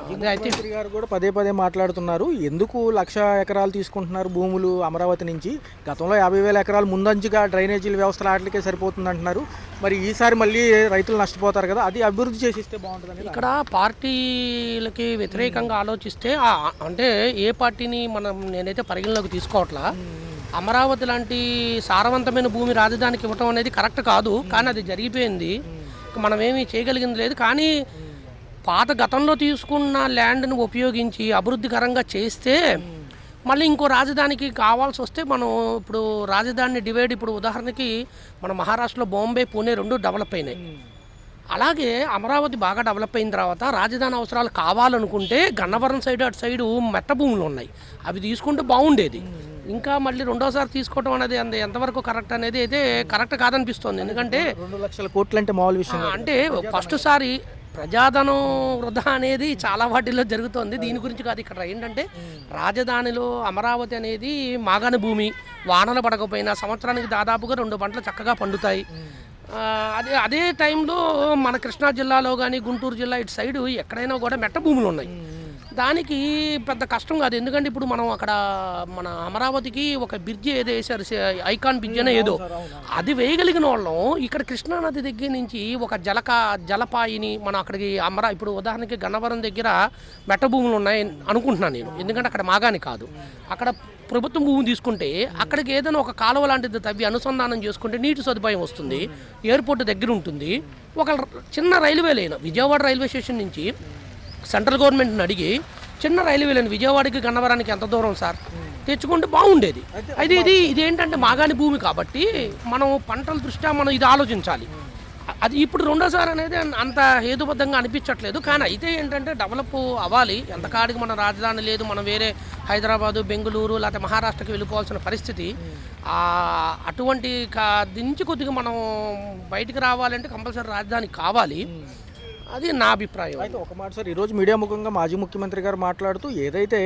ముఖ్యమంత్రి గారు కూడా పదే పదే మాట్లాడుతున్నారు, ఎందుకు 1,00,000 ఎకరాలు తీసుకుంటున్నారు భూములు అమరావతి నుంచి, గతంలో 50,000 ఎకరాలు ముందంచుగా డ్రైనేజీల వ్యవస్థలు వాటికే సరిపోతుంది అంటున్నారు. మరి ఈసారి మళ్ళీ రైతులు నష్టపోతారు కదా, అది అభివృద్ధి చేసిస్తే బాగుంటుంది. ఇక్కడ పార్టీలకి వ్యతిరేకంగా ఆలోచిస్తే అంటే ఏ పార్టీని నేనైతే పరిగణలోకి తీసుకోవట్లా. అమరావతి లాంటి సారవంతమైన భూమి రాజధానికి ఇవ్వటం అనేది కరెక్ట్ కాదు, కానీ అది జరిగిపోయింది, మనం ఏమీ చేయగలిగింది లేదు. కానీ పాత గతంలో తీసుకున్న ల్యాండ్ను ఉపయోగించి అభివృద్ధికరంగా చేస్తే మళ్ళీ ఇంకో రాజధానికి కావాల్సి వస్తే మనం ఇప్పుడు రాజధాని డివైడ్, ఇప్పుడు ఉదాహరణకి మన మహారాష్ట్రలో బాంబే పూణే 2 డెవలప్ అయినాయి. అలాగే అమరావతి బాగా డెవలప్ అయిన తర్వాత రాజధాని అవసరాలు కావాలనుకుంటే గన్నవరం సైడ్ అటు సైడు మెట్ట భూములు ఉన్నాయి, అవి తీసుకుంటే బాగుండేది. ఇంకా మళ్ళీ రెండోసారి తీసుకోవడం అనేది ఎంతవరకు కరెక్ట్ అనేది అయితే కరెక్ట్ కాదనిపిస్తుంది. ఎందుకంటే 2,00,000 కోట్లు అంటే మామూలు విషయం అంటే ఫస్ట్ సారి ప్రజాధనం వృధా అనేది చాలా వాటిల్లో జరుగుతుంది. దీని గురించి కాదు, ఇక్కడ ఏంటంటే రాజధానిలో అమరావతి అనేది మాగాణి భూమి, వానలు పడకపోయినా సంవత్సరానికి దాదాపుగా 2 పంటలు చక్కగా పండుతాయి. అదే టైంలో మన కృష్ణా జిల్లాలో కానీ గుంటూరు జిల్లా ఇటు సైడు ఎక్కడైనా కూడా మెట్ట భూములు ఉన్నాయి, దానికి పెద్ద కష్టం కాదు. ఎందుకంటే ఇప్పుడు మనం అక్కడ మన అమరావతికి ఒక బ్రిడ్జి ఏదో వేసారు, ఐకాన్ బ్రిడ్జ్ అనే ఏదో, అది వేయగలిగిన వాళ్ళం ఇక్కడ కృష్ణానది దగ్గర నుంచి ఒక జలపాయిని మనం అక్కడికి ఇప్పుడు ఉదాహరణకి గన్నవరం దగ్గర మెట్ట భూములు ఉన్నాయి అనుకుంటున్నాను నేను, ఎందుకంటే అక్కడ మాగాని కాదు, అక్కడ ప్రభుత్వం భూమి తీసుకుంటే అక్కడికి ఏదైనా ఒక కాలువ లాంటిది తవ్వి అనుసంధానం చేసుకుంటే నీటి సదుపాయం వస్తుంది, ఎయిర్పోర్ట్ దగ్గర ఉంటుంది. ఒక చిన్న railway line Vijayawada railway station నుంచి సెంట్రల్ గవర్నమెంట్ని అడిగి చిన్న రైల్వే లైన్ విజయవాడకి గన్నవరానికి ఎంత దూరం సార్ తెచ్చుకుంటే బాగుండేది. అయితే ఇదేంటంటే మాగాని భూమి కాబట్టి మనం పంటల దృష్ట్యా మనం ఇది ఆలోచించాలి. అది ఇప్పుడు రెండోసారి అనేది అంత హేతుబద్ధంగా అనిపించట్లేదు. కానీ అయితే ఏంటంటే డెవలప్ అవ్వాలి, ఎంతకాడికి మన రాజధాని లేదు, మనం వేరే హైదరాబాదు బెంగళూరు లేకపోతే మహారాష్ట్రకి వెళ్ళిపోవాల్సిన పరిస్థితి. అటువంటి నుంచి కొద్దిగా మనం బయటికి రావాలంటే కంపల్సరీ రాజధాని కావాలి, అది నా అభిప్రాయం. అయితే ఒక మాట సార్, ఈరోజు మీడియా ముఖంగా మాజీ ముఖ్యమంత్రి గారు మాట్లాడుతూ ఏదైతే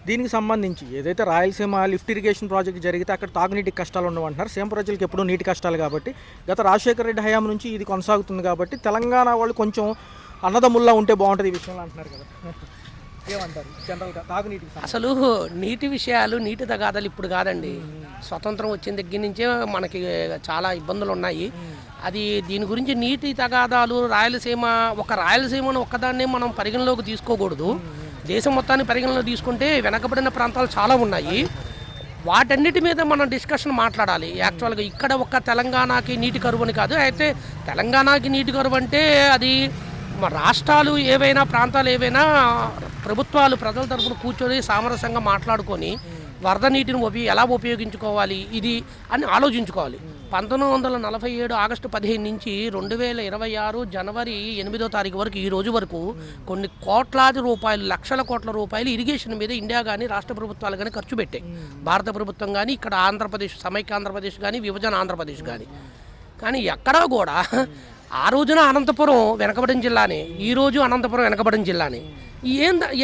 దీనికి సంబంధించి ఏదైతే రాయలసీమ లిఫ్ట్ ఇరిగేషన్ ప్రాజెక్ట్ జరిగితే అక్కడ తాగునీటికి కష్టాలు ఉండవంటున్నారు. సీఎం ప్రజలకు ఎప్పుడూ నీటి కష్టాలు కాబట్టి గత రాజశేఖర రెడ్డి హయాం నుంచి ఇది కొనసాగుతుంది కాబట్టి తెలంగాణ వాళ్ళు కొంచెం అన్నదమ్ముల్లా ఉంటే బాగుంటుంది ఈ విషయంలో అంటున్నారు కదా, ఏమంటారు జనరల్గా తాగునీటికి? అసలు నీటి విషయాలు, నీటి తగాదాలు ఇప్పుడు కాదండి, స్వతంత్రం వచ్చిన దగ్గర నుంచే మనకి చాలా ఇబ్బందులు ఉన్నాయి. దీని గురించి నీటి తగాదాలు రాయలసీమను ఒక్కదాన్నే మనం పరిగణలోకి తీసుకోకూడదు, దేశం మొత్తాన్ని పరిగణలోకి తీసుకుంటే వెనకబడిన ప్రాంతాలు చాలా ఉన్నాయి, వాటన్నిటి మీద మనం డిస్కషన్ మాట్లాడాలి. యాక్చువల్గా ఇక్కడ ఒక్క తెలంగాణకి నీటి కరువు అని కాదు, అయితే తెలంగాణకి నీటి కరువు అంటే అది రాష్ట్రాలు ఏవైనా ప్రాంతాలు ఏవైనా ప్రభుత్వాలు ప్రజల తరఫున కూర్చొని సామరస్యంగా మాట్లాడుకొని వరద నీటిని ఎలా ఉపయోగించుకోవాలి ఇది అని ఆలోచించుకోవాలి. 1947 ఆగస్టు 15 నుంచి 2026 జనవరి 8వ తారీఖు వరకు ఈ రోజు వరకు కొన్ని కోట్లాది రూపాయలు, లక్షల కోట్ల రూపాయలు ఇరిగేషన్ మీద ఇండియా కానీ రాష్ట్ర ప్రభుత్వాలు కానీ ఖర్చు పెట్టాయి. భారత ప్రభుత్వం కానీ, ఇక్కడ ఆంధ్రప్రదేశ్ సమైక్య ఆంధ్రప్రదేశ్ కానీ, విభజన ఆంధ్రప్రదేశ్ కానీ ఎక్కడా కూడా ఆ రోజున అనంతపురం వెనకబడిన జిల్లానే, ఈరోజు అనంతపురం వెనకబడిన జిల్లానే,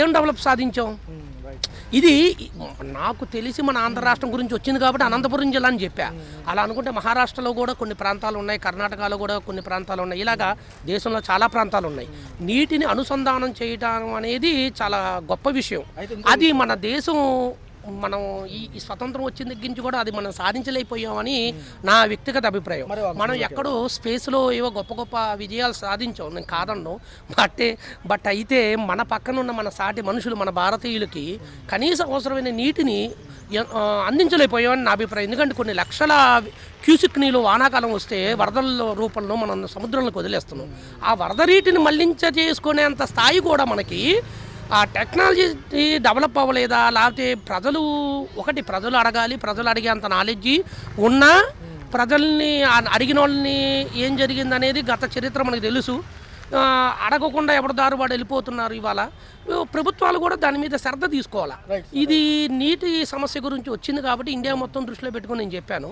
ఏం డెవలప్ సాధించాం? ఇది నాకు తెలిసి మన ఆంధ్ర రాష్ట్రం గురించి వచ్చింది కాబట్టి అనంతపురం జిల్లా అని చెప్పా. అలా అనుకుంటే మహారాష్ట్రలో కూడా కొన్ని ప్రాంతాలు ఉన్నాయి, కర్ణాటకలో కూడా కొన్ని ప్రాంతాలు ఉన్నాయి, ఇలాగా దేశంలో చాలా ప్రాంతాలు ఉన్నాయి. నీటిని అనుసంధానం చేయడం అనేది చాలా గొప్ప విషయం. అది మన దేశం మనం ఈ స్వతంత్రం వచ్చిన దగ్గర నుంచి కూడా అది మనం సాధించలేకపోయామని నా వ్యక్తిగత అభిప్రాయం. మనం ఎక్కడో స్పేస్లో ఏవో గొప్ప గొప్ప విజయాలు సాధించాం, నేను కాదన్నాం, బట్ అయితే మన పక్కన ఉన్న మన సాటి మనుషులు, మన భారతీయులకి కనీస అవసరమైన నీటిని అందించలేకపోయామని నా అభిప్రాయం. ఎందుకంటే కొన్ని లక్షల క్యూసిక్ నీళ్ళు వానాకాలం వస్తే వరదల రూపంలో మనం సముద్రంలోకి వదిలేస్తున్నాం. ఆ వరద నీటిని చేసుకునేంత స్థాయి కూడా మనకి ఆ టెక్నాలజీ డెవలప్ అవ్వలేదా, లేకపోతే ప్రజలు అడగాలి, ప్రజలు అడిగేంత నాలెడ్జి ఉన్నా ప్రజల్ని అడిగిన వాళ్ళని ఏం జరిగింది అనేది గత చరిత్ర మనకు తెలుసు. అడగకుండా ఎవరి దారి వాడు వెళ్ళిపోతున్నారు. ఇవాళ ప్రభుత్వాలు కూడా దాని మీద శ్రద్ధ తీసుకోవాలి. ఇది నీటి సమస్య గురించి వచ్చింది కాబట్టి ఇండియా మొత్తం దృష్టిలో పెట్టుకుని నేను చెప్పాను.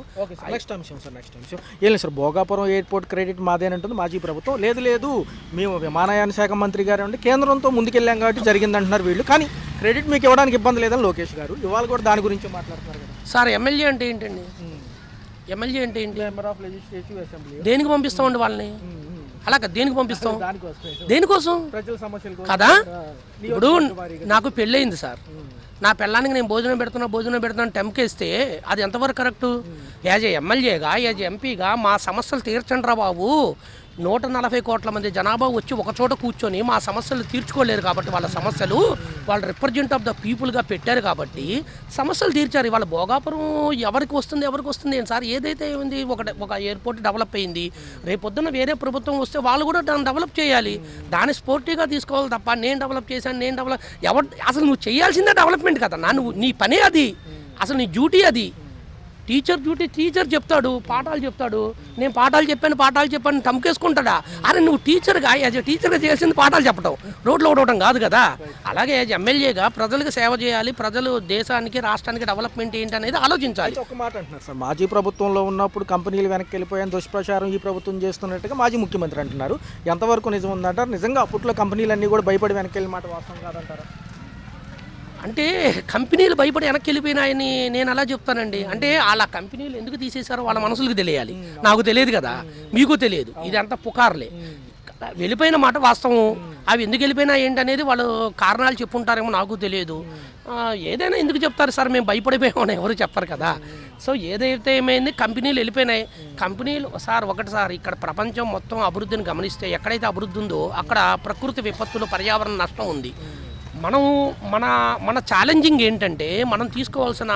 నెక్స్ట్ అంశం ఏం లేదు సార్, భోగాపురం ఎయిర్పోర్ట్ క్రెడిట్ మాదేనంటుంది మాజీ ప్రభుత్వం. లేదు మేము విమానయాన శాఖ మంత్రి గారు అంటే కేంద్రంతో ముందుకెళ్ళాం కాబట్టి జరిగిందంటున్నారు వీళ్ళు, కానీ క్రెడిట్ మీకు ఇవ్వడానికి ఇబ్బంది లేదని లోకేష్ గారు ఇవాళ కూడా దాని గురించి మాట్లాడుతున్నారు కదా సార్. ఎమ్మెల్యే అంటే ఏంటండి? ఎమ్మెల్యే అంటే ఏంటి? Member of legislative assembly. దేనికి పంపిస్తామండి వాళ్ళని? అలాగ దేనికి పంపిస్తాం? దానికోసం దేనికోసం ప్రజల సమస్యలు కదా. ఇప్పుడు నాకు పెళ్ళయింది సార్, నా పిల్లానికి నేను భోజనం పెడుతున్నాను టెంకేస్తే అది ఎంతవరకు కరెక్టు? యాజ్ ఏ ఎమ్మెల్యేగా, యాజ్ ఎంపీగా మా సమస్యలు తీర్చండి రా బాబు. 140 కోట్ల మంది జనాభా వచ్చి ఒక చోట కూర్చొని మా సమస్యలు తీర్చుకోలేరు కాబట్టి వాళ్ళ సమస్యలు వాళ్ళు రిప్రజెంట్ ఆఫ్ ద పీపుల్గా పెట్టారు కాబట్టి సమస్యలు తీర్చారు. వాళ్ళ భోగాపురం ఎవరికి వస్తుంది ఏంటి సార్? ఏదైతే ఉంది ఒక ఎయిర్పోర్ట్ డెవలప్ అయింది, రేపొద్దున వేరే ప్రభుత్వం వస్తే వాళ్ళు కూడా దాన్ని డెవలప్ చేయాలి. దాన్ని స్పోర్టివ్గా తీసుకోవాలి తప్ప నేను డెవలప్ చేశాను అసలు నువ్వు చేయాల్సిందే డెవలప్మెంట్ కదా. నీ పనే అది, అసలు నీ డ్యూటీ అది. టీచర్ డ్యూటీ టీచర్ చెప్తాడు, పాఠాలు చెప్తాడు. నేను పాఠాలు చెప్పాను తమకేసుకుంటాడా? అరే నువ్వు టీచర్గా యాజ్ టీచర్గా చేయాల్సింది పాఠాలు చెప్పడం, రోడ్లు ఓడవడం కాదు కదా. అలాగే యాజ్ ఎమ్మెల్యేగా ప్రజలకు సేవ చేయాలి, ప్రజలు దేశానికి రాష్ట్రానికి డెవలప్మెంట్ ఏంటి అనేది ఆలోచించాలి. ఒక మాట అంటున్నారు సార్, మాజీ ప్రభుత్వంలో ఉన్నప్పుడు కంపెనీలు వెనక్కి వెళ్ళిపోయాను దుష్ప్రచారం ఈ ప్రభుత్వం చేస్తున్నట్టుగా మాజీ ముఖ్యమంత్రి అంటున్నారు. ఎంతవరకు నిజం ఉందంటారు? నిజంగా అప్పట్లో కంపెనీలన్నీ కూడా భయపడి వెనక్కి వెళ్ళిన మాట వాస్తవం కాదంటారా? అంటే కంపెనీలు భయపడి వెనక్కి వెళ్ళిపోయినాయని నేను అలా చెప్తానండి. అంటే వాళ్ళ కంపెనీలు ఎందుకు తీసేశారో వాళ్ళ మనసులకు తెలియాలి, నాకు తెలియదు కదా, మీకు తెలియదు. ఇదంతా పుకార్లే. వెళ్ళిపోయిన మాట వాస్తవం. అవి ఎందుకు వెళ్ళిపోయినా ఏంటనేది వాళ్ళు కారణాలు చెప్పుంటారేమో, నాకు తెలియదు. ఏదైనా ఎందుకు చెప్తారు సార్ మేము భయపడిపోయామని ఎవరు చెప్పరు కదా. సో ఏదైతే ఏమైంది, కంపెనీలు వెళ్ళిపోయినాయి. కంపెనీలు సార్ ఒకటి సార్, ఇక్కడ ప్రపంచం మొత్తం అభివృద్ధిని గమనిస్తే ఎక్కడైతే అభివృద్ధి ఉందో అక్కడ ప్రకృతి విపత్తులు, పర్యావరణ నష్టం ఉంది. మనం మన ఛాలెంజింగ్ ఏంటంటే మనం తీసుకోవాల్సిన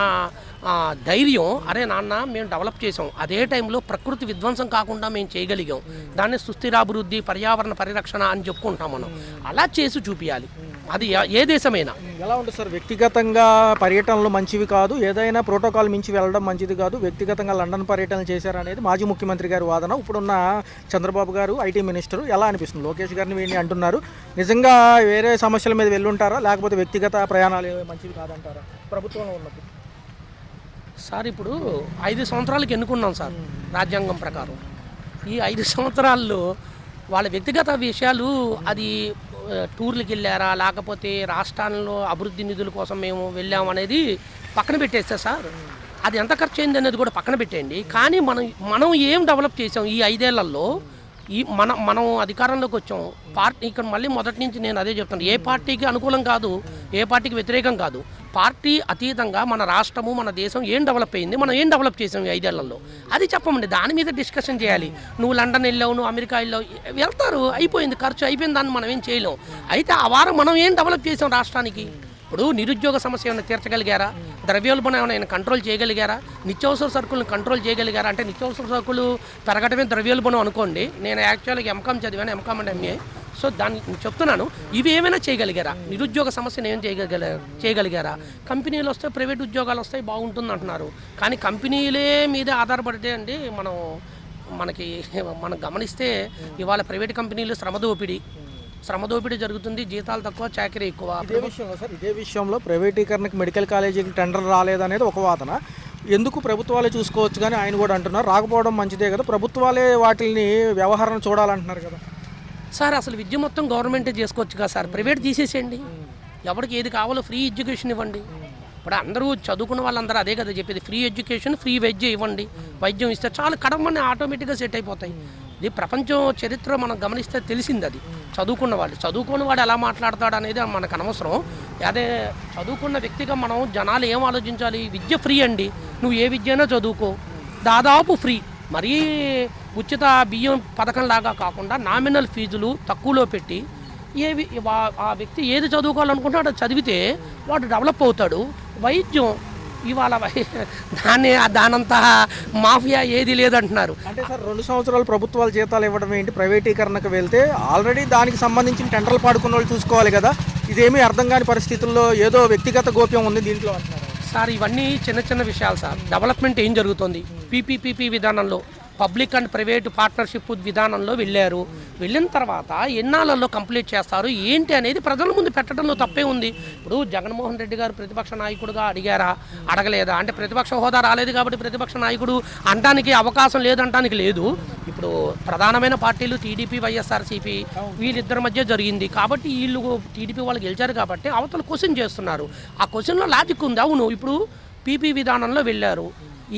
ధైర్యం, అరే నాన్న మేము డెవలప్ చేసాం, అదే టైంలో ప్రకృతి విధ్వంసం కాకుండా మేము చేయగలిగాం, దాన్ని సుస్థిరాభివృద్ధి, పర్యావరణ పరిరక్షణ అని చెప్పుకుంటాం. మనం అలా చేసి చూపించాలి. అది ఏ దేశమైనా. ఎలా ఉంటుంది సార్, వ్యక్తిగతంగా పర్యటనలు మంచివి కాదు, ఏదైనా ప్రోటోకాల్ మించి వెళ్ళడం మంచిది కాదు, వ్యక్తిగతంగా లండన్ పర్యటనలు చేశారనేది మాజీ ముఖ్యమంత్రి గారి వాదన. ఇప్పుడున్న చంద్రబాబు గారు ఐటీ మినిస్టర్ ఎలా అనిపిస్తుంది? లోకేష్ గారిని వీడిని అంటున్నారు. నిజంగా వేరే సమస్యల మీద వెళ్ళుంటారా, లేకపోతే వ్యక్తిగత ప్రయాణాలు మంచివి కాదంటారా ప్రభుత్వంలో ఉన్నప్పుడు? సార్ ఇప్పుడు 5 సంవత్సరాలకు ఎన్నుకున్నాం సార్ రాజ్యాంగం ప్రకారం. ఈ 5 సంవత్సరాల్లో వాళ్ళ వ్యక్తిగత విషయాలు, అది టూర్లకు వెళ్ళారా లేకపోతే రాష్ట్రాల్లో అభివృద్ధి నిధుల కోసం మేము వెళ్ళామనేది పక్కన పెట్టేస్తే సార్, అది ఎంత ఖర్చు అయింది అనేది కూడా పక్కన పెట్టేయండి. కానీ మనం ఏం డెవలప్ చేసాం ఈ 5 ఏళ్లలో? మనం అధికారంలోకి వచ్చాం. పార్టీ ఇక్కడ మళ్ళీ మొదటి నుంచి నేను అదే చెప్తాను, ఏ పార్టీకి అనుకూలం కాదు, ఏ పార్టీకి వ్యతిరేకం కాదు. పార్టీ అతీతంగా మన రాష్ట్రము, మన దేశం ఏం డెవలప్ అయింది, మనం ఏం డెవలప్ చేసాం ఈ 5 ఏళ్లలో, అది చెప్పమండి. దాని మీద డిస్కషన్ చేయాలి. నువ్వు లండన్ వెళ్ళావు, నువ్వు అమెరికా వెళ్ళావు, వెళ్తారు, అయిపోయింది, ఖర్చు అయిపోయింది, దాన్ని మనం ఏం చేయలేం. అయితే ఆ వారం మనం ఏం డెవలప్ చేసాం రాష్ట్రానికి? ఇప్పుడు నిరుద్యోగ సమస్య ఏమైనా తీర్చగలిగారా? ద్రవ్యోల్బణం ఏమైనా కంట్రోల్ చేయగలిగారా? నిత్యావసర సరుకులను కంట్రోల్ చేయగలిగారా? అంటే నిత్యావసర సరుకులు పెరగటమే ద్రవ్యోల్బణం అనుకోండి. నేను యాక్చువల్గా ఎంకామ్ చదివాను, ఎంకామ్ అండ్ ఎంఏ. సో దాన్ని చెప్తున్నాను, ఇవి ఏమైనా చేయగలిగారా? నిరుద్యోగ సమస్యను ఏం చేయగలిగారా? కంపెనీలు వస్తాయి, ప్రైవేట్ ఉద్యోగాలు వస్తాయి, బాగుంటుంది అంటున్నారు. కానీ కంపెనీలే మీదే ఆధారపడితే అండి మనం గమనిస్తే ఇవాళ ప్రైవేట్ కంపెనీలు శ్రమ దోపిడీ జరుగుతుంది, జీతాలు తక్కువ, చాకరీ ఎక్కువ. ఇదే విషయంలో ప్రైవేటీకరణకు మెడికల్ కాలేజీకి టెండర్ రాలేదనేది ఒక వాదన. ఎందుకు ప్రభుత్వాలే చూసుకోవచ్చు కానీ ఆయన కూడా అంటున్నారు రాకపోవడం మంచిదే కదా, ప్రభుత్వాలే వాటిని వ్యవహారం చూడాలంటున్నారు కదా. సార్ అసలు విద్య మొత్తం గవర్నమెంటే చేసుకోవచ్చు కదా సార్, ప్రైవేట్ తీసేసేయండి. ఎవరికి ఏది కావాలో ఫ్రీ ఎడ్యుకేషన్ ఇవ్వండి. ఇప్పుడు అందరూ చదువుకున్న వాళ్ళందరూ అదే కదా చెప్పేది, ఫ్రీ ఎడ్యుకేషన్, ఫ్రీ వైద్యం ఇవ్వండి. వైద్యం ఇస్తే చాలు, కడమని ఆటోమేటిక్గా సెట్ అయిపోతాయి. ఇది ప్రపంచం చరిత్ర మనం గమనిస్తే తెలిసింది. అది చదువుకున్న వాడు ఎలా మాట్లాడతాడు అనేది మనకు అనవసరం. అదే చదువుకున్న వ్యక్తిగా మనం జనాలు ఏం ఆలోచించాలి? విద్య ఫ్రీ అండి, నువ్వు ఏ విద్య అయినా చదువుకో, దాదాపు ఫ్రీ. మరీ ఉచిత బియ్యం పథకం లాగా కాకుండా నామినల్ ఫీజులు తక్కువలో పెట్టి ఆ వ్యక్తి ఏది చదువుకోవాలనుకుంటున్నాడో అది చదివితే వాడు డెవలప్ అవుతాడు. వైద్యం ఇవాళ దానంతా మాఫియా ఏది లేదంటున్నారు. అంటే సార్ 2 సంవత్సరాలు ప్రభుత్వాలు జీతాలు ఇవ్వడం ఏంటి? ప్రైవేటీకరణకు వెళ్తే ఆల్రెడీ దానికి సంబంధించిన టెండర్లు పాడుకున్న వాళ్ళు చూసుకోవాలి కదా. ఇదేమీ అర్థం కాని పరిస్థితుల్లో ఏదో వ్యక్తిగత గోప్యం ఉంది దీంట్లో అంటున్నారు సార్. ఇవన్నీ చిన్న విషయాలు సార్. డెవలప్మెంట్ ఏం జరుగుతుంది? పీపీపీ విధానంలో, పబ్లిక్ అండ్ ప్రైవేట్ పార్ట్నర్షిప్ విధానంలో వెళ్ళిన తర్వాత ఎన్నాళ్ళల్లో కంప్లీట్ చేస్తారు ఏంటి అనేది ప్రజల ముందు పెట్టడంలో తప్పే ఉంది. ఇప్పుడు జగన్మోహన్ రెడ్డి గారు ప్రతిపక్ష నాయకుడుగా అడగలేదా? అంటే ప్రతిపక్ష హోదా రాలేదు కాబట్టి ప్రతిపక్ష నాయకుడు అనడానికి అవకాశం లేదంటానికి లేదు. ఇప్పుడు ప్రధానమైన పార్టీలు టీడీపీ, వైఎస్ఆర్సీపీ వీళ్ళిద్దరి మధ్య జరిగింది కాబట్టి వీళ్ళు టీడీపీ వాళ్ళు గెలిచారు కాబట్టి అవతల క్వశ్చన్ చేస్తున్నారు. ఆ క్వశ్చన్లో లాజిక్ ఉంది. అవును, ఇప్పుడు పీపీ విధానంలో వెళ్ళారు,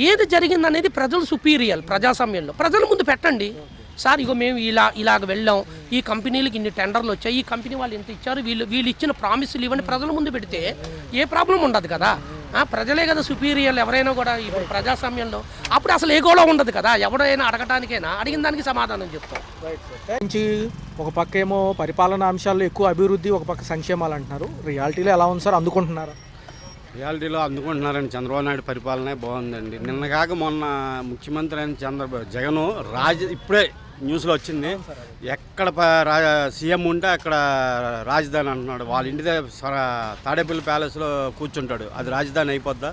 ఏది జరిగిందనేది ప్రజలు సుపీరియర్ ప్రజాస్వామ్యంలో ప్రజల ముందు పెట్టండి. సార్ ఇగో మేము ఇలాగ వెళ్ళాం, ఈ కంపెనీలకు ఇన్ని టెండర్లు వచ్చాయి, ఈ కంపెనీ వాళ్ళు ఇంత ఇచ్చారు, వీళ్ళు ఇచ్చిన ప్రామిసులు ఇవన్నీ ప్రజల ముందు పెడితే ఏ ప్రాబ్లం ఉండదు కదా. ప్రజలే కదా సుపీరియర్లు ఎవరైనా కూడా ఇప్పుడు ప్రజాస్వామ్యంలో. అప్పుడు అసలు ఏ గొడవ ఉండదు కదా, ఎవడైనా అడగటానికైనా అడిగిన దానికి సమాధానం చెప్తాం. నుంచి ఒక పక్క ఏమో పరిపాలనా అంశాల్లో ఎక్కువ అభివృద్ధి, ఒక పక్క సంక్షేమాలు అంటున్నారు. రియాలిటీలో ఎలా ఉంది సార్, అందుకుంటున్నారా? రియాలిటీలో అందుకుంటున్నారని చంద్రబాబు నాయుడు పరిపాలనే బాగుందండి. నిన్నగాక మొన్న ముఖ్యమంత్రి అయిన జగన్ ఇప్పుడే న్యూస్లో వచ్చింది, ఎక్కడ సీఎం ఉంటే అక్కడ రాజధాని అంటున్నాడు. వాళ్ళ ఇంటి దగ్గర తాడేపల్లి ప్యాలెస్లో కూర్చుంటాడు, అది రాజధాని అయిపోద్దా?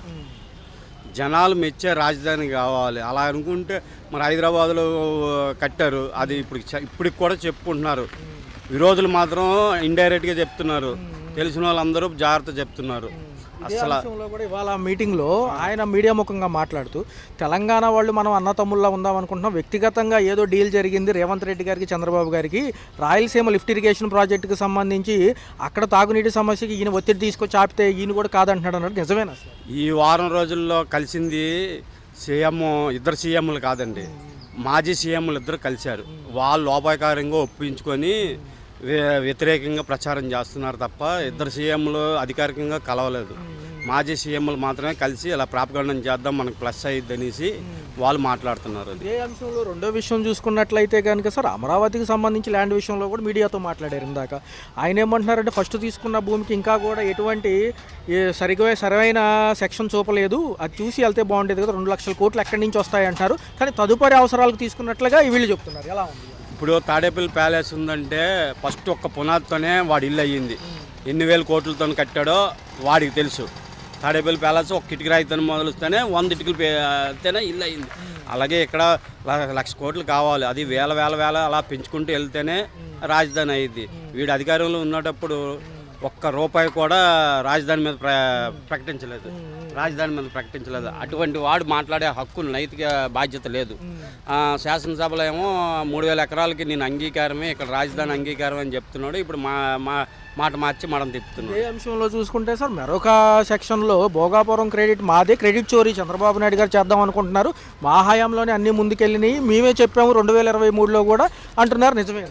జనాలు మెచ్చే రాజధాని కావాలి. అలా అనుకుంటే మరి హైదరాబాద్లో కట్టారు, అది ఇప్పటికి కూడా చెప్పుకుంటున్నారు. విరోధులు మాత్రం ఇండైరెక్ట్గా చెప్తున్నారు, తెలిసిన వాళ్ళందరూ జాగ్రత్త చెప్తున్నారు. అసలు కూడా ఇవాళ మీటింగ్లో ఆయన మీడియా ముఖంగా మాట్లాడుతూ తెలంగాణ వాళ్ళు మనం అన్నతమ్ముల్లా ఉందాం అనుకుంటున్నాం, వ్యక్తిగతంగా ఏదో డీల్ జరిగింది రేవంత్ రెడ్డి గారికి చంద్రబాబు గారికి, రాయలసీమ లిఫ్ట్ ఇరిగేషన్ ప్రాజెక్టుకి సంబంధించి అక్కడ తాగునీటి సమస్యకి ఈయన ఒత్తిడి తీసుకొచ్చి ఆపితే ఈయన కూడా కాదంటున్నాడు అన్నాడు. నిజమేనా సార్? ఈ వారం రోజుల్లో కలిసింది ఇద్దరు సీఎంలు కాదండి, మాజీ సీఎంలు ఇద్దరు కలిశారు. వాళ్ళు లోపాయకారంగా ఒప్పించుకొని వ్యతిరేకంగా ప్రచారం చేస్తున్నారు తప్ప ఇద్దరు సీఎంలు అధికారికంగా కలవలేదు. మాజీ సీఎంలు మాత్రమే కలిసి ఇలా ప్రాపగండం చేద్దాం, మనకు ప్లస్ అయ్యిద్ది అనేసి వాళ్ళు మాట్లాడుతున్నారు. ఇదే అంశంలో రెండో విషయం చూసుకున్నట్లయితే కనుక సార్, అమరావతికి సంబంధించి ల్యాండ్ విషయంలో కూడా మీడియాతో మాట్లాడారు ఇందాక. ఆయన ఏమంటున్నారంటే ఫస్ట్ తీసుకున్న భూమికి ఇంకా కూడా ఎటువంటి సరైన సెక్షన్ చూపలేదు, అది చూసి వెళ్తే బాగుండేది కదా, 2 లక్షల కోట్లు ఎక్కడి నుంచి వస్తాయి అంటారు. కానీ తదుపరి అవసరాలకు తీసుకున్నట్లుగా వీళ్ళు చెప్తున్నారు. ఎలా ఉంది? ఇప్పుడు తాడేపల్లి ప్యాలెస్ ఉందంటే ఫస్ట్ ఒక్క పునాదితోనే వాడి ఇల్లు అయ్యింది. ఎన్ని వేల కోట్లతో కట్టాడో వాడికి తెలుసు. తాడేపల్లి ప్యాలెస్ ఒక కిటికీ రాయితో మొదలుస్తేనే 100 ఇటుకలు అయితేనే ఇల్లు అయ్యింది. అలాగే ఇక్కడ 1,00,000 కోట్లు కావాలి, అది వేల అలా పెంచుకుంటూ వెళ్తేనే రాజధాని అయ్యింది. వీడు అధికారంలో ఉన్నప్పుడు ఒక్క రూపాయి కూడా రాజధాని మీద ప్రకటించలేదు. అటువంటి వాడు మాట్లాడే హక్కు, నైతిక బాధ్యత లేదు. శాసనసభలో ఏమో 3,000 ఎకరాలకి నేను అంగీకారమే, ఇక్కడ రాజధాని అంగీకారం అని చెప్తున్నాడు. ఇప్పుడు మాట మార్చి మడం తిప్పుతున్నాడు. ఏ అంశంలో చూసుకుంటే సార్, మరొక సెక్షన్లో భోగాపురం క్రెడిట్ మాదే, క్రెడిట్ చోరీ చంద్రబాబు నాయుడు గారు చేద్దాం అనుకుంటున్నారు, మా హయాంలోనే అన్ని ముందుకెళ్ళినాయి, మేమే చెప్పాము 2023లో కూడా అంటున్నారు. నిజమే?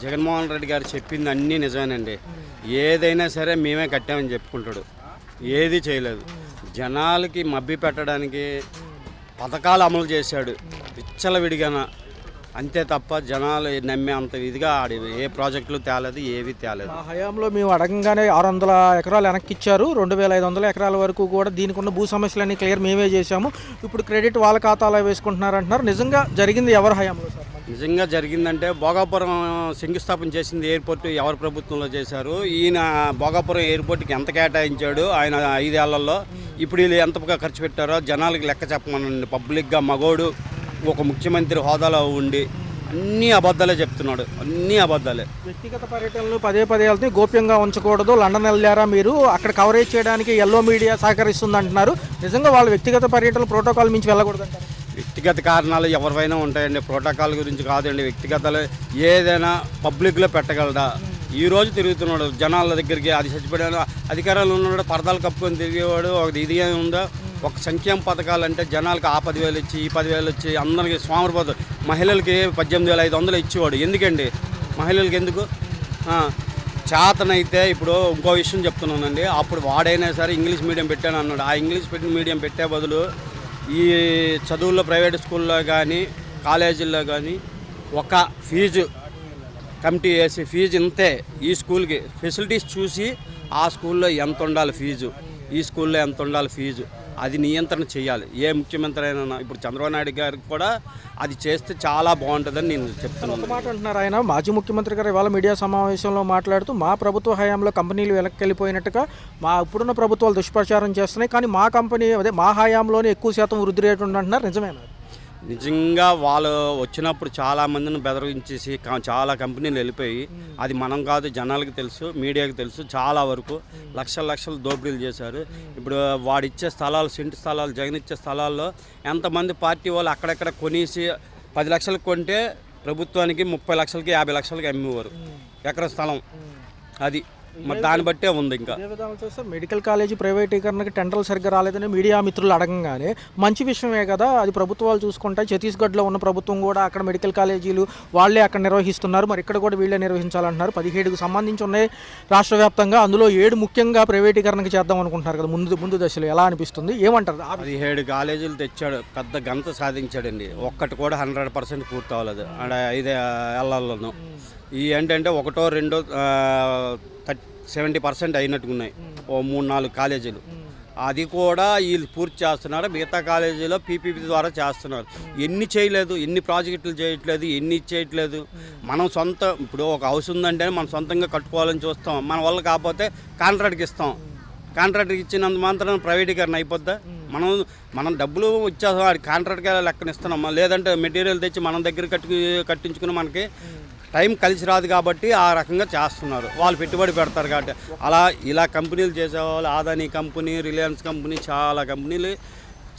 జగన్మోహన్ రెడ్డి గారు చెప్పింది అన్నీ నిజమేనండి. ఏదైనా సరే మేమే కట్టామని చెప్పుకుంటాడు, ఏది చేయలేదు. జనాలకి మభ్య పెట్టడానికి పథకాలు అమలు చేశాడు విచ్చలవిడిగాన, అంతే తప్ప జనాలు నమ్మే అంత ఇదిగా ఏ ప్రాజెక్టులు తేలేదు, ఏవి తేలేదు. మా హయాంలో మేము అడగంగానే 600 ఎకరాలు వెనక్కి ఇచ్చారు, 2,500 ఎకరాల వరకు కూడా దీనికి ఉన్న భూ సమస్యలన్నీ క్లియర్ మేమే చేశాము, ఇప్పుడు క్రెడిట్ వాళ్ళ ఖాతాలో వేసుకుంటున్నారు అంటున్నారు. నిజంగా జరిగింది ఎవరి హయాంలో సార్? నిజంగా జరిగిందంటే భోగాపురం శంకుస్థాపన చేసింది ఎయిర్పోర్ట్ ఎవరి ప్రభుత్వంలో చేశారు. ఈయన భోగాపురం ఎయిర్పోర్ట్కి ఎంత కేటాయించాడు ఆయన 5 ఏళ్లలో, ఇప్పుడు వీళ్ళు ఎంత ఖర్చు పెట్టారో జనాలకి లెక్క చెప్పమనండి. పబ్లిక్గా మగోడు ఒక ముఖ్యమంత్రి హోదాలో ఉండి అన్నీ అబద్ధాలే చెప్తున్నాడు, అన్నీ అబద్ధాలే. వ్యక్తిగత పర్యటనలు పదే వెళ్తే గోప్యంగా ఉంచకూడదు, లండన్ వెళ్ళారా మీరు, అక్కడ కవరేజ్ చేయడానికి ఎల్లో మీడియా సహకరిస్తుంది అంటున్నారు. నిజంగా వాళ్ళ వ్యక్తిగత పర్యటనలు ప్రోటోకాల్ మించి వెళ్ళకూడదు అంటారు? వ్యక్తిగత కారణాలు ఎవరివైనా ఉంటాయండి, ప్రోటోకాల్ గురించి కాదండి. వ్యక్తిగతలు ఏదైనా పబ్లిక్లో పెట్టగలడా? ఈరోజు తిరుగుతున్నాడు జనాల దగ్గరికి, అది చచ్చిపోయాడు. అధికారాలు ఉన్నాడు, పరదాలు కప్పుకొని తిరిగేవాడు. ఇది ఉందా? ఒక సంక్షేమ పథకాలు అంటే జనాలకి ఆ 10,000 ఇచ్చి ఈ 10,000 ఇచ్చి అందరికి సోమరిపోతారు. మహిళలకి 18,500 ఇచ్చేవాడు. ఎందుకండి మహిళలకి ఎందుకు? చేతనైతే ఇప్పుడు ఇంకో విషయం చెప్తున్నానండి, అప్పుడు వాడైనా సరే ఇంగ్లీష్ మీడియం పెట్టాను అన్నాడు. ఆ ఇంగ్లీష్ మీడియం పెట్టే బదులు ఈ చదువుల్లో ప్రైవేట్ స్కూల్లో కానీ కాలేజీల్లో కానీ ఒక ఫీజు కమిటీ వేసి ఫీజు ఇంతే, ఈ స్కూల్కి ఫెసిలిటీస్ చూసి ఆ స్కూల్లో ఎంత ఉండాలి ఫీజు, ఈ స్కూల్లో ఎంత ఉండాలి ఫీజు, అది నియంత్రణ చేయాలి. ఏ ముఖ్యమంత్రి అయినా, ఇప్పుడు చంద్రబాబు నాయుడు గారికి కూడా అది చేస్తే చాలా బాగుంటుందని నేను చెప్తున్నాను. మాట అంటున్నారు ఆయన, మాజీ ముఖ్యమంత్రి గారు ఇవాళ మీడియా సమావేశంలో మాట్లాడుతూ మా ప్రభుత్వ హయాంలో కంపెనీలు వెనక్కి వెళ్ళిపోయినట్టుగా మా ఇప్పుడున్న ప్రభుత్వాలు దుష్ప్రచారం చేస్తున్నాయి, కానీ మా కంపెనీ మా హయాంలోనే ఎక్కువ శాతం వృద్ధి రేటు ఉందంటున్నారు. నిజమేనా? నిజంగా వాళ్ళు వచ్చినప్పుడు చాలామందిని బెదరించేసి చాలా కంపెనీలు వెళ్ళిపోయి, అది మనం కాదు జనాలకి తెలుసు, మీడియాకి తెలుసు, చాలా వరకు లక్షలు దోపిడీలు చేశారు. ఇప్పుడు వాడిచ్చే స్థలాలు, సెంటు స్థలాలు, జగన్ ఇచ్చే స్థలాల్లో ఎంతమంది పార్టీ వాళ్ళు అక్కడెక్కడ కొనేసి 10 లక్షలకు కొంటే ప్రభుత్వానికి 30 లక్షలకి 50 లక్షలకి అమ్మేవారు ఎకర స్థలం. అది మరి దాన్ని బట్టే ఉంది ఇంకా. ఇదే విధంగా చూస్తే మెడికల్ కాలేజీ ప్రైవేటీకరణకి టెండర్లు సరిగ్గా రాలేదని మీడియా మిత్రులు అడగంగానే మంచి విషయమే కదా, అది ప్రభుత్వాలు చూసుకుంటాయి. ఛత్తీస్గఢ్లో ఉన్న ప్రభుత్వం కూడా అక్కడ మెడికల్ కాలేజీలు వాళ్ళే అక్కడ నిర్వహిస్తున్నారు, మరి ఇక్కడ కూడా వీళ్ళే నిర్వహించాలంటున్నారు. 17కు సంబంధించి ఉన్నాయి రాష్ట్ర వ్యాప్తంగా, అందులో 7 ముఖ్యంగా ప్రైవేటీకరణకి చేద్దాం అనుకుంటున్నారు కదా ముందు దశలో. ఎలా అనిపిస్తుంది, ఏమంటారు? 17 కాలేజీలు తెచ్చాడు, పెద్ద గంత సాధించాడండి. ఒక్కటి కూడా 100% పూర్తి అవ్వలేదు. ఆడ 5 ఎల్లాల్లోనూ ఈ ఏంటంటే ఒకటో రెండో 70% అయినట్టున్నాయి ఓ 3-4 కాలేజీలు. అది కూడా వీళ్ళు పూర్తి చేస్తున్నారు. మిగతా కాలేజీలో పీపీపీ ద్వారా చేస్తున్నారు. ఎన్ని చేయలేదు, ఎన్ని ప్రాజెక్టులు చేయట్లేదు, ఎన్ని చేయట్లేదు. మనం ఇప్పుడు ఒక హౌస్ ఉందంటే మనం సొంతంగా కట్టుకోవాలని చూస్తాం. మన వల్ల కాకపోతే కాంట్రాక్ట్కి ఇస్తాం. కాంట్రాక్ట్కి ఇచ్చినంత మాత్రం ప్రైవేటీకరణ అయిపోద్దా? మనం డబ్బులు ఇచ్చేస్తాం, వాడి కాంట్రాక్ట్కి లెక్కన ఇస్తున్నాం. లేదంటే మెటీరియల్ తెచ్చి మనం దగ్గర కట్టించుకుని మనకి టైం కలిసి రాదు కాబట్టి ఆ రకంగా చేస్తున్నారు. వాళ్ళు పెట్టుబడి పెడతారు కాబట్టి ఇలా కంపెనీలు చేసేవాళ్ళు, ఆదాని కంపెనీ, రిలయన్స్ కంపెనీ, చాలా కంపెనీలు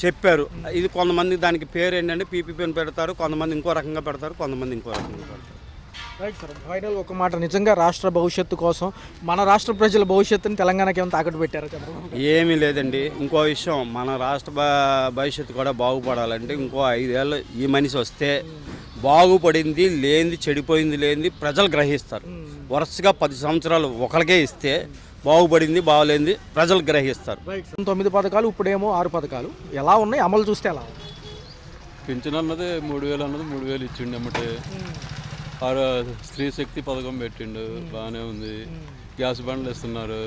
చెప్పారు. ఇది కొంతమంది దానికి పేరు ఏంటంటే పీపీపీని పెడతారు, కొంతమంది ఇంకో రకంగా పెడతారు, కొంతమంది ఇంకో రకంగా పెడతారు. రైట్ సార్, ఫైనల్ ఒక మాట, నిజంగా రాష్ట్ర భవిష్యత్తు కోసం మన రాష్ట్ర ప్రజల భవిష్యత్తుని తెలంగాణకి ఏమైనా తాకట్టు పెట్టారా చంద్రబాబు? ఏమీ లేదండి. ఇంకో విషయం, మన రాష్ట్ర భవిష్యత్తు కూడా బాగుపడాలంటే ఇంకో 5 ఏళ్ళు ఈ మనిషి వస్తే బాగుపడింది లేనిది, చెడిపోయింది లేనిది ప్రజలు గ్రహిస్తారు. వరుసగా 10 సంవత్సరాలు ఒకరికే ఇస్తే బాగుపడింది బాగలేనిది ప్రజలు గ్రహిస్తారు. 9 పథకాలు, ఇప్పుడేమో 6 పథకాలు. ఎలా ఉన్నాయి, అమలు చూస్తే ఎలా? పింఛన్ అన్నది 3000 అన్నది 3000 ఇచ్చిండు. అమ్మటే స్త్రీ శక్తి పథకం పెట్టిండు, బాగానే ఉంది. గ్యాస్ బండ్లు ఇస్తున్నారు,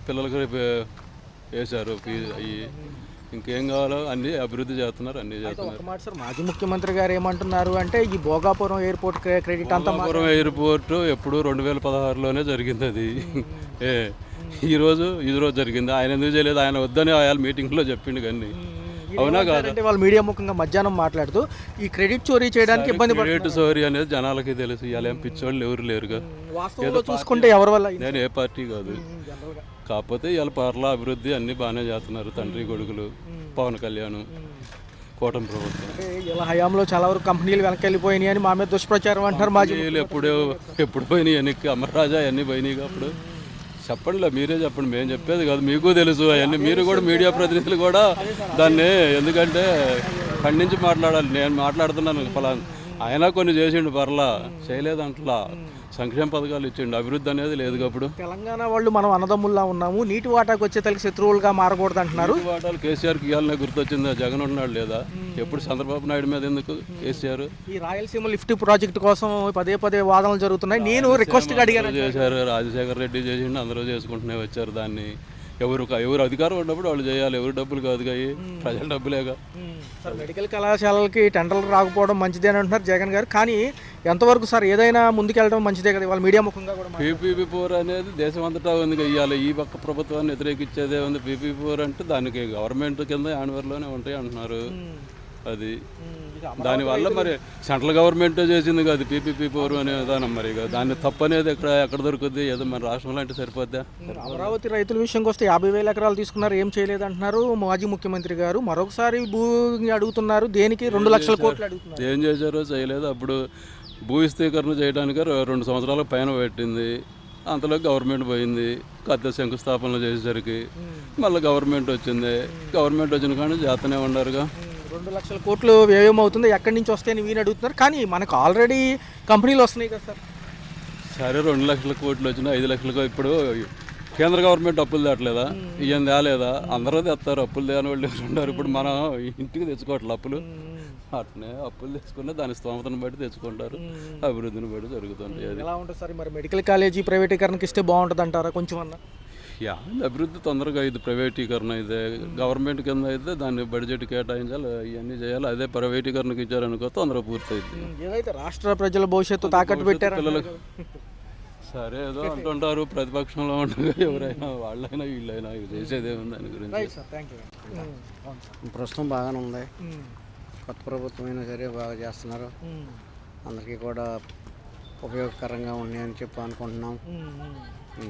పిల్లలకు వేశారు అవి. ఇంకేం కావాలో అన్ని అభివృద్ధి చేస్తున్నారు, అన్ని చేస్తున్నారు. మాట సార్, మాజీ ముఖ్యమంత్రి గారు ఏమంటున్నారు అంటే ఈ భోగాపురం ఎయిర్పోర్ట్ క్రెడిట్ అంతా, భోగాపురం ఎయిర్పోర్ట్ ఎప్పుడు 2016లోనే జరిగింది. అది ఈ రోజు జరిగింది. ఆయన ఎందుకు చేయలేదు? ఆయన వద్దని ఆయన మీటింగ్లో చెప్పిండు. కానీ అవునా కాదు? వాళ్ళు మీడియా ముఖంగా మధ్యాహ్నం మాట్లాడుతూ ఈ క్రెడిట్ చోరీ చేయడానికి ఇబ్బంది క్రెడిట్ చోరీ అనేది జనాలకి తెలుసు. ఇవాళ ఏం పిచ్చోళ్ళు ఎవరు లేరుగా. ఏదో చూసుకుంటే ఎవరి వల్ల, నేను ఏ పార్టీ కాదు, కాకపోతే ఇవాళ పార్ల అభివృద్ధి అన్ని బాగానే చేస్తున్నారు. తండ్రి కొడుకులు, పవన్ కళ్యాణ్, కూటమి ప్రభుత్వం. ఇలా హయాంలో చాలా వరకు కంపెనీలు వెనక్కి వెళ్ళిపోయినాయి అని మా మీద దుష్ప్రచారం అంటారు. మాజీ ఎప్పుడు పోయినాయి వెనక్కి? అమర్రాజా అవన్నీ పోయినాయి. అప్పుడు చెప్పండి, మీరే చెప్పండి, మేము చెప్పేది కాదు, మీకు తెలుసు అవన్నీ. మీరు కూడా మీడియా ప్రతినిధులు కూడా దాన్ని ఎందుకంటే ఖండించి మాట్లాడాలి. నేను మాట్లాడుతున్నాను ఫలానా ఆయన కొన్ని చేసిండు, పర్లా చేయలేదంట్లా. సంక్షేమ పథకాలు ఇచ్చిండు, అభివృద్ధి అనేది లేదు. అప్పుడు తెలంగాణ వాళ్ళు మనం అన్నదమ్ముల్లా ఉన్నాము, నీటి వాటాకు వచ్చే తల్లి శత్రువులుగా మారకూడదు అంటున్నారు. వాటాలు కేసీఆర్కి ఇవ్వాలనే గుర్తొచ్చిందా? జగన్ ఉన్నాడు లేదా? ఎప్పుడు చంద్రబాబు నాయుడు మీద ఎందుకు కేసీఆర్? ఈ రాయలసీమ లిఫ్ట్ ప్రాజెక్టు కోసం పదే వాదనలు జరుగుతున్నాయి. నేను రిక్వెస్ట్గా అడిగాను. చేశారు, రాజశేఖర్ రెడ్డి చేసిండు, అందరూ చేసుకుంటూనే వచ్చారు. దాన్ని ఎవరు అధికారం ఉన్నప్పుడు వాళ్ళు చేయాలి. ఎవరు డబ్బులు కాదు కాయి, ప్రజల డబ్బులేగా. సార్, మెడికల్ కళాశాలలకి టెండర్లు రాకపోవడం మంచిదే అని అంటున్నారు జగన్ గారు. కానీ ఎంతవరకు సార్, ఏదైనా ముందుకెళ్ళడం మంచిదే కదా? వాళ్ళ మీడియా ముఖంగా కూడా పీపీపీ4 అనేది దేశం అంతటా ఉంది. ఇవ్వాలి ఈ పక్క ప్రభుత్వాన్ని వ్యతిరేకించేదే ఉంది. పీపీపీ4 అంటే దానికి గవర్నమెంట్ కింద యాన్వర్లోనే ఉంటాయి అంటున్నారు. అది దానివల్ల మరి సెంట్రల్ గవర్నమెంట్ చేసింది కాదు పీపీపీ4 అనే విధానం. మరి దాన్ని తప్పు అనేది ఎక్కడ దొరుకుద్ది? ఏదో మన రాష్ట్రంలో అంటే సరిపోద్దా? అమరావతి రైతుల విషయంకి వస్తే 50,000 ఎకరాలు తీసుకున్నారు, ఏం చేయలేదు అంటున్నారు మాజీ ముఖ్యమంత్రి గారు. మరొకసారి భూ అడుగుతున్నారు, దేనికి 2 లక్షల కోట్లు అడుగుతున్నారు. ఏం చేశారో చేయలేదు. అప్పుడు భూ విస్తీకరణ చేయడానికి 2 సంవత్సరాల పైన పెట్టింది. అంతలో గవర్నమెంట్ పోయింది. కొత్త శంకుస్థాపనలు చేసేసరికి మళ్ళీ గవర్నమెంట్ వచ్చింది. గవర్నమెంట్ వచ్చిన కానీ చేస్తూనే ఉన్నారుగా. 2 లక్షల కోట్లు వ్యయం అవుతుంది, ఎక్కడి నుంచి వస్తాయని వీని అడుగుతున్నారు. కానీ మనకు ఆల్రెడీ కంపెనీలు వస్తున్నాయి కదా సార్. సరే, 2 లక్షల కోట్లు వచ్చినా 5 లక్షలకు ఇప్పుడు కేంద్ర గవర్నమెంట్ అప్పులు తేట్లేదా? ఇవన్నీ తేలేదా? అందరూ తెస్తారు, అప్పులు తేని వాళ్ళు ఉన్నారు. ఇప్పుడు మనం ఇంటికి తెచ్చుకోవట్లే అప్పులు. అట్నే అప్పులు తెచ్చుకున్నా దాని స్తోమతను బట్టి తెచ్చుకుంటారు, అభివృద్ధిని బట్టి జరుగుతుంది. అది ఎలా ఉంటుంది సార్? మరి మెడికల్ కాలేజీ ప్రైవేటీకరణకి ఇస్తే బాగుంటుంది అంటారా? కొంచెం అన్న అభివృద్ధి తొందరగా ఇది ప్రైవేటీకరణ అయితే గవర్నమెంట్ కింద అయితే దాన్ని బడ్జెట్ కేటాయించాలి, ఇవన్నీ చేయాలి. అదే ప్రైవేటీకరణకు ఇచ్చారనుకో తొందరగా పూర్తయింది. ఏదైతే రాష్ట్ర ప్రజల భవిష్యత్తు తాకట్టు పెట్టారు పిల్లలకు. సరే, ఏదో అంటుంటారు ప్రతిపక్షంలో ఉండగా, ఎవరైనా వాళ్ళైనా వీళ్ళైనా చేసేదే ఉంది దాని గురించి. ప్రస్తుతం బాగానే ఉంది. కొత్త ప్రభుత్వం అయినా సరే బాగా చేస్తున్నారు. అందరికీ కూడా ఉపయోగకరంగా ఉన్నాయని చెప్పి అనుకుంటున్నాం.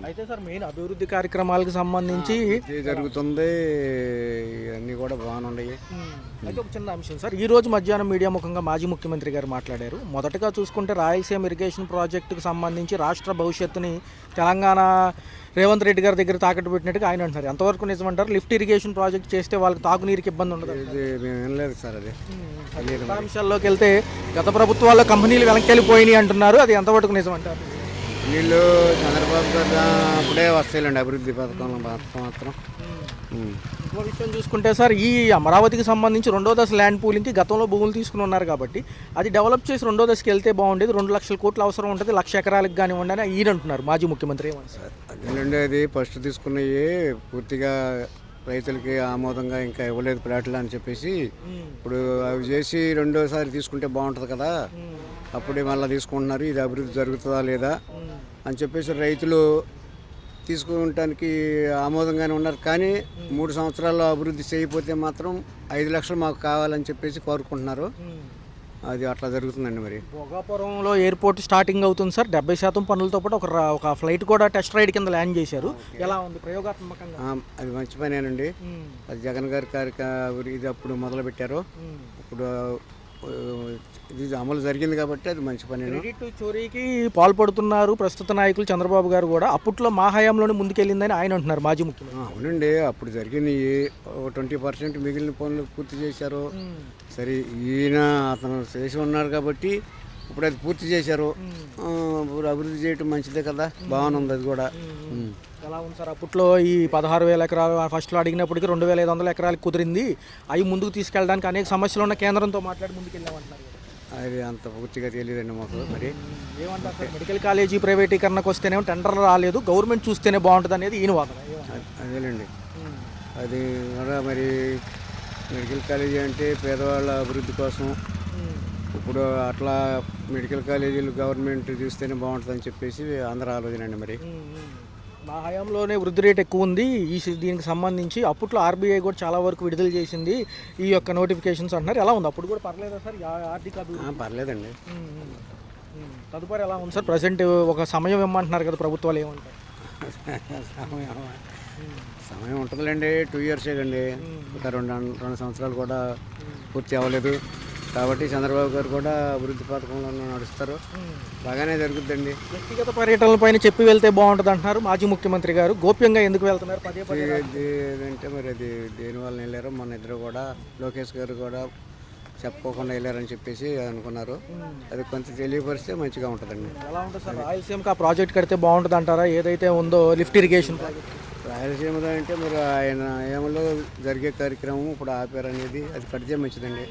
అయితే సార్ మెయిన్ అభివృద్ధి కార్యక్రమాలకు సంబంధించి ఇది జరుగుతుంది, ఇవన్నీ కూడా బాగున్నాయి. అయితే ఒక చిన్న అంశం సార్, ఈ రోజు మధ్యాహ్నం మీడియా ముఖంగా మాజీ ముఖ్యమంత్రి గారు మాట్లాడారు. మొదటగా చూసుకుంటే రాయలసీమ ఇరిగేషన్ ప్రాజెక్టుకు సంబంధించి రాష్ట్ర భవిష్యత్తుని తెలంగాణ రేవంత్ రెడ్డి గారి దగ్గర తాకట్టు పెట్టినట్టుగా ఆయన అంటున్నారు. ఎంతవరకు నిజమంటారు? లిఫ్ట్ ఇరిగేషన్ ప్రాజెక్ట్ చేస్తే వాళ్ళకి తాగునీరుకి ఇబ్బంది ఉండదు. ఇది మేము వినలేదు సార్, అది మిగతా అంశాల్లోకి వెళ్తే గత ప్రభుత్వాల్లో కంపెనీలు వెనక్కి వెళ్ళిపోయినాయి అంటున్నారు. అది ఎంతవరకు నిజమంటారు? నీళ్ళు చంద్రబాబు గారు అప్పుడే వస్తాయిలండి అభివృద్ధి పథకం మాత్రం. ఇంకో విషయం చూసుకుంటే సార్, ఈ అమరావతికి సంబంధించి రెండో దశ ల్యాండ్ పూలింగ్కి గతంలో భూములు తీసుకుని ఉన్నారు కాబట్టి అది డెవలప్ చేసి రెండో దశకి వెళ్తే బాగుండేది. 2 లక్షల కోట్లు అవసరం ఉంటుంది, 1,00,000 ఎకరాలకు కానివ్వండి అని ఈయన అంటున్నారు మాజీ ముఖ్యమంత్రి. ఏమని సార్? అదేనండి, అది ఫస్ట్ తీసుకున్నవి పూర్తిగా రైతులకి ఆమోదంగా ఇంకా ఇవ్వలేదు ప్లాట్లు అని చెప్పేసి ఇప్పుడు అవి చేసి రెండోసారి తీసుకుంటే బాగుంటుంది కదా, అప్పుడే మళ్ళీ తీసుకుంటున్నారు. ఇది అభివృద్ధి జరుగుతుందా లేదా అని చెప్పేసి రైతులు తీసుకుంటానికి ఆమోదంగానే ఉన్నారు. కానీ 3 సంవత్సరాల్లో అభివృద్ధి చేయకపోతే మాత్రం 5 లక్షలు మాకు కావాలని చెప్పేసి కోరుకుంటున్నారు. అది అట్లా జరుగుతుందండి. మరి భోగాపురంలో ఎయిర్పోర్ట్ స్టార్టింగ్ అవుతుంది సార్. 70% పనులతో పాటు ఒక ఫ్లైట్ కూడా టెస్ట్ రైడ్ కింద ల్యాండ్ చేశారు. ఎలా ఉంది ప్రయోగాత్మకంగా? అది మంచి పనేనండి. అది జగన్ గారి ఇది అప్పుడు మొదలు పెట్టారు. ఇప్పుడు ఇది అమలు జరిగింది కాబట్టి అది మంచి పని. క్రెడిట్ చోరీకి పాల్పడుతున్నారు ప్రస్తుత నాయకులు చంద్రబాబు గారు కూడా. అప్పట్లో మా హయాంలోనే ముందుకెళ్ళిందని ఆయన అంటున్నారు మాజీ ముఖ్యమంత్రి. అవునండి, అప్పుడు జరిగినాయి 20% మిగిలిన పనులు పూర్తి చేశారు. సరే, ఈయన అతను చేసి ఉన్నారు కాబట్టి ఇప్పుడు అది పూర్తి చేశారు. ఇప్పుడు అభివృద్ధి చేయటం మంచిదే కదా, బాగుంది అది కూడా. ఎలా ఉంది సార్? అప్పట్లో ఈ 16,000 ఎకరాలు ఫస్ట్లో అడిగినప్పటికీ 2,500 ఎకరాలకు కుదిరింది. అవి ముందుకు తీసుకెళ్ళడానికి అనేక సమస్యలు ఉన్న కేంద్రంతో మాట్లాడి ముందుకెళ్ళామంటున్నారు. అది అంత పూర్తిగా తెలియదండి మాకు. మరి ఏమంటారు సార్? మెడికల్ కాలేజీ ప్రైవేటీకరణకు వస్తేనేమో టెండర్లు రాలేదు, గవర్నమెంట్ చూస్తేనే బాగుంటుంది అనేది ఈయన వాదన. అదేలేండి, అది కూడా మరి మెడికల్ కాలేజీ అంటే పేదవాళ్ళ అభివృద్ధి కోసం. ఇప్పుడు అట్లా మెడికల్ కాలేజీలు గవర్నమెంట్ చూస్తేనే బాగుంటుందని చెప్పేసి అందరూ ఆలోచన అండి. మరి మా హయాంలోనే వృద్ధి రేట్ ఎక్కువ ఉంది. దీనికి సంబంధించి అప్పట్లో ఆర్బీఐ కూడా చాలా వరకు విడుదల చేసింది ఈ యొక్క నోటిఫికేషన్స్ అంటున్నారు. ఎలా ఉంది? అప్పుడు కూడా పర్లేదా సార్ ఆర్థిక అభివృద్ధి? పర్లేదండి. తదుపరి ఎలా ఉంది సార్? ప్రజెంట్ ఒక సమయం ఇమ్మంటున్నారు కదా ప్రభుత్వాలు, ఏమంటారు? సమయం ఉంటుందిలేండి, 2 ఇయర్సే కండి. ఒక 2 సంవత్సరాలు కూడా పూర్తి అవ్వలేదు కాబట్టి చంద్రబాబు గారు కూడా అభివృద్ధి పథకంలో నడుస్తారు. బాగానే జరుగుతుందండి. వ్యక్తిగత పర్యటనలపైన చెప్పి వెళ్తే బాగుంటుంది అంటున్నారు మాజీ ముఖ్యమంత్రి గారు. గోప్యంగా ఎందుకు వెళ్తున్నారు? అంటే మరి అది దేనివల్ల వెళ్ళారో మొన్న ఇద్దరు కూడా లోకేష్ గారు కూడా చెప్పుకోకుండా వెళ్ళారని చెప్పేసి అనుకున్నారు. అది కొంచెం తెలియపరిస్తే మంచిగా ఉంటుందండి. ఎలా ఉంటుంది సార్? రాయలసీమకి ఆ ప్రాజెక్ట్ కడితే బాగుంటుంది అంటారా? ఏదైతే ఉందో లిఫ్ట్ ఇరిగేషన్ ప్రాజెక్ట్ రాయలసీమలో అంటే మరి ఆయన ఏమలో జరిగే కార్యక్రమం ఇప్పుడు ఆపారు అనేది, అది కడితే మంచిదండి.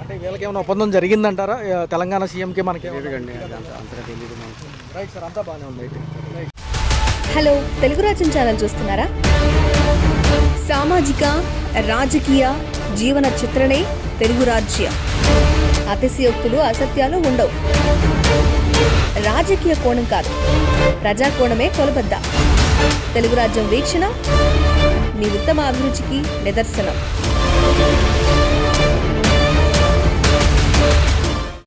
అంటే వీళ్ళకి ఏమైనా ఒప్పందం జరిగిందంటారా తెలంగాణ సీఎంకి? మనకి తెలియదండి, అది అంతగా తెలియదు మనకు. రైట్ సార్, అంతా బాగానే ఉంది. అయితే హలో, తెలుగు రాజ్యం ఛానల్ చూస్తున్నారా? సామాజిక రాజకీయ జీవన చిత్రణే తెలుగు రాజ్యం. అతిశయోక్తులు అసత్యాలు ఉండవు. రాజకీయ కోణం కాదు, ప్రజా కోణమే కొలబద్ద. తెలుగు రాజ్యం వీక్షణ మీ ఉత్తమ అభిరుచికి నిదర్శనం.